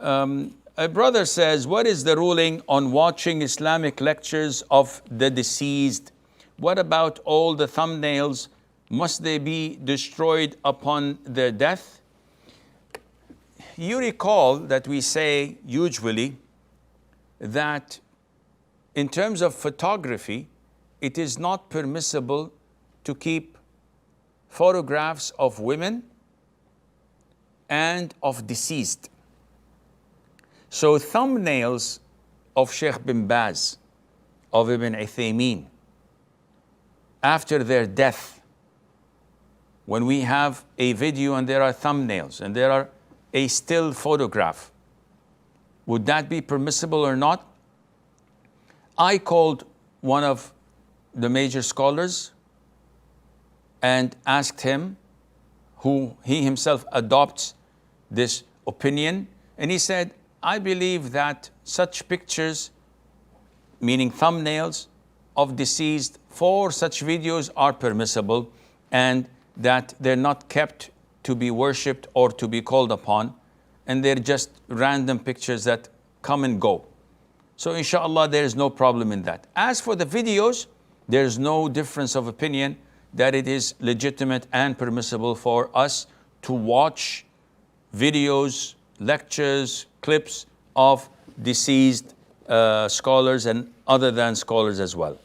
A brother says, what is the ruling on watching Islamic lectures of the deceased? What about all the thumbnails? Must they be destroyed upon their death? You recall that we say usually that in terms of photography, it is not permissible to keep photographs of women and of deceased. So thumbnails of Sheikh bin Baz, of Ibn Uthaymeen, after their death, when we have a video and there are thumbnails and there are a still photograph, would that be permissible or not? I called one of the major scholars and asked him, who he himself adopts this opinion, and he said, I believe that such pictures, meaning thumbnails of deceased for such videos, are permissible, and that they're not kept to be worshipped or to be called upon, and they're just random pictures that come and go. So inshallah, there is no problem in that. As for the videos, there's no difference of opinion that it is legitimate and permissible for us to watch videos, lectures, clips of deceased scholars and other than scholars as well.